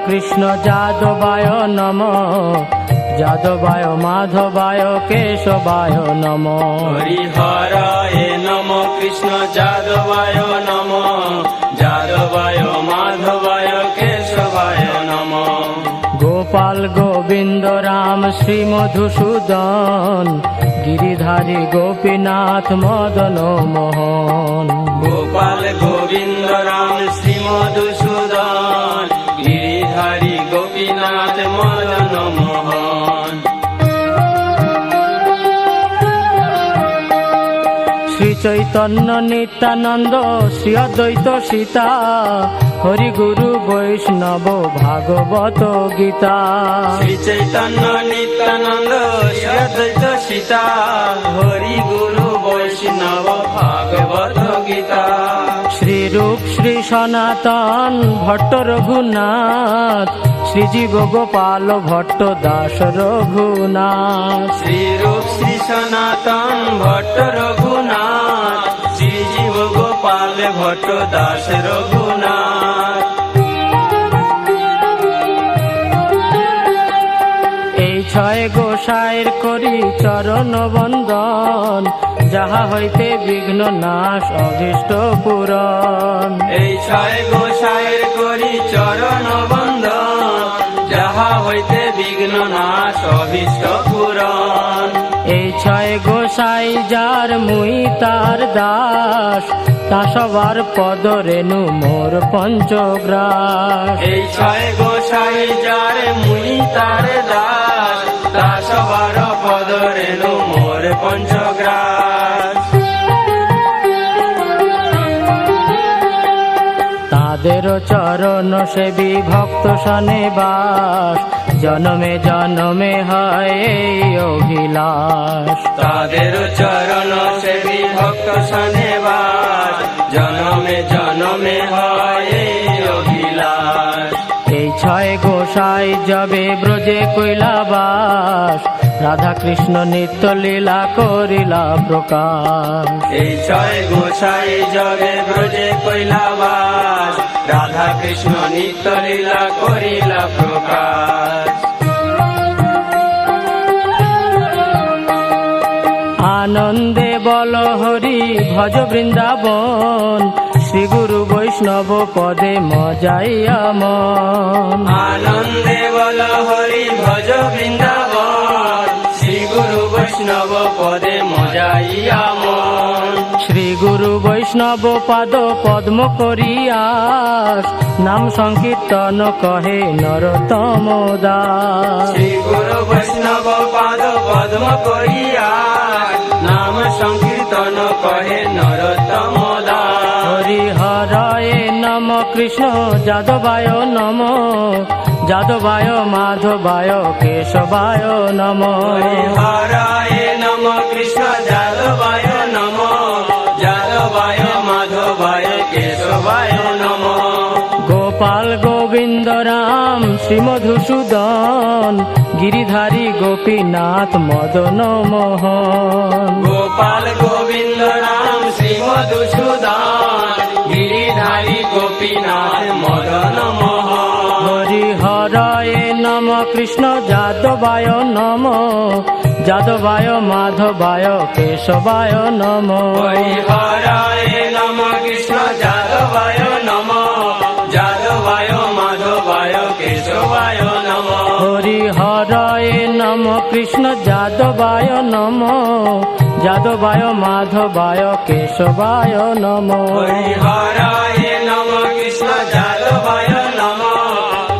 কৃষ্ণ যাদবায় নমঃ, যাদবায় মাধবায় কেশবায় নমঃ। হরিহরায় নমঃ কৃষ্ণ যাদবায় নমঃ, যাদবায় মাধবায় কেশবায় নমঃ। গোপাল গোবিন্দ রাম শ্রী মধুসূদন, গিরিধারী গোপীনাথ মদন মোহন। গোপাল গোবিন্দ রাম শ্রী মধুসূদন, গিরিধারী গোপীনাথ মদন মোহন। শ্রী চৈতন্য নিত্যানন্দ শ্রী অদ্বৈত সীতা, হরি গুরু বৈষ্ণব ভাগবত গীতা। শ্রী চৈতন্য নিত্যানন্দ শ্রী অদ্বৈত সীতা, হরি গুরু বৈষ্ণব ভাগবত গীতা। শ্রী রূপ শ্রী সনাতন ভট্ট রঘুনাথ, শ্রীজীব গোপাল ভট্ট দাস রঘুনাথ। শ্রী রূপ শ্রী সনাতন ভট্ট রঘুনাথ, শ্রীজীব গোপাল ভট্ট দাস রঘুনাথ। এই ছয় গোসাইর করি চরণ বন্দন, যাহা হইতে বিঘ্ন নাশ অভীষ্ট পূরণ। এই ছয় গোসাইয়ের করি চরণ বন্দন, যাহা হইতে বিঘ্ন নাশ অভীষ্ট পূরণ। এই ছয় গোসাই যার মুই তার দাস, তা সবার পদ রেণু মোর পঞ্চগ্রাস। এই ছয় গোসাই যার মুই তার দাস, তা সবার পদ রেণু মোর পঞ্চগ্রাস। তাদের চরণ সেবী ভক্ত সনে বাস, জনমে জনমে হয় এই অভিলাষ। তাদের চরণ সেবী ভক্ত সনে বাস, জনমে জনমে হয় এই অভিলাষ। এই ছয় গোসাই যবে ব্রজে কৈলাবাস, রাধা কৃষ্ণ নিত্য লীলা করিলা প্রকাশ। এই ছয় গোসাই জগে ব্রজে কৈলাবাস, রাধা কৃষ্ণ নিত্য লীলা করিলা প্রকাশ। আনন্দে বল হরি ভজ বৃন্দাবন, শ্রী গুরু বৈষ্ণব পদে মজাইয়া মন। আনন্দে বল হরি ভজ বৃন্দাবন, শ্রী গুরু বৈষ্ণব পদে মজাইয়া মন। শ্রী গুরু বৈষ্ণব পাদ পদ্ম করিয়াস, নাম সংকীর্তন কহে নরোত্তম দাস। শ্রী গুরু বৈষ্ণব পাদ পদ্ম করিয়া, নাম সংকীর্তন কহে নরোত্তম দাস। হরিহরায় নম কৃষ্ণ যাদবায় নম, যাদবায় মাধবায় কেশবায় নম। হরায় নম কৃষ্ণ যাদবায় নম, যাদবায় মাধবায় কেশবায় নম। গোপাল গোবিন্দ রাম শ্রী মধুসূদন, গিরিধারী গোপীনাথ মদন মোহন। গোপাল গোবিন্দ রাম শ্রী মধুসূদন, গিরিধারী গোপীনাথ মদন মোহন। হরিহরায় নম কৃষ্ণ যাদবায় নম, যাদবায় মাধবায় কেশবায় নম। হরিহরায় নম কৃষ্ণ যাদবায় নম, যাদবায় মাধবায় কেশবায় নম। হরিহরায় নম কৃষ্ণ যাদবায় নম, যাদবায় মাধবায় কেশবায় নম। হরিহরায় নম কৃষ্ণ যাদবায় নম,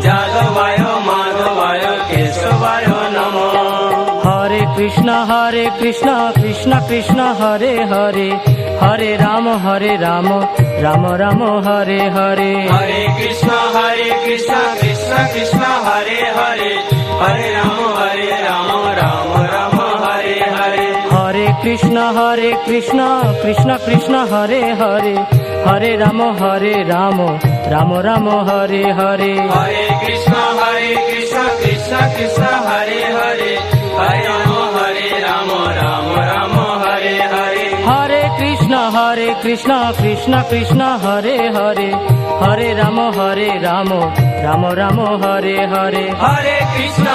যাদবায় মাধবায় কেশবায় নম। হরে কৃষ্ণ কৃষ্ণ কৃষ্ণ হরে হরে, হরে রাম রাম রাম হরে হরে। হরে কৃষ্ণ কৃষ্ণ কৃষ্ণ হরে হরে, হরে রাম রাম রাম হরে হরে। হরে কৃষ্ণ কৃষ্ণ কৃষ্ণ হরে হরে, হরে রাম রাম রাম হরে হরে। হরে কৃষ্ণ কৃষ্ণ কৃষ্ণ হরে হরে, হরে রাম রাম রাম হরে হরে। হরে কৃষ্ণ কৃষ্ণ কৃষ্ণ কৃষ্ণ হরে হরে হরে রাম রাম রাম হরে হরে হরে কৃষ্ণ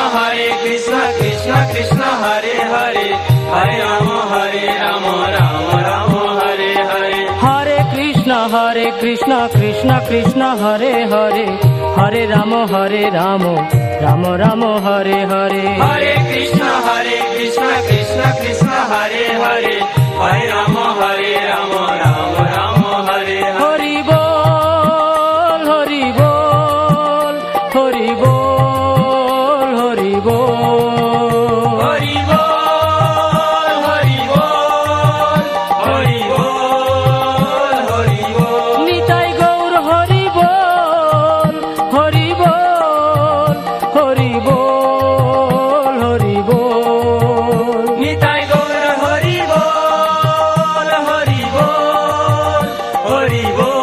কৃষ্ণ কৃষ্ণ হরে হরে হরে রাম রাম রাম হরে হরে হরে কৃষ্ণ কৃষ্ণ কৃষ্ণ হরে হরে হরে রাম রাম রাম হরে হরে হরে কৃষ্ণ কৃষ্ণ কৃষ্ণ হরে হরে হরে রাম রাম রাম হরে হরে হরি বল হরি বল হরি বল হরি বল হরি বল হরি বল হরি বল হরি বল নিতাই গৌর হরি বল হরি বল হরি বল হরি বল নিতাই গৌর হরি বল হরি বল হরি বল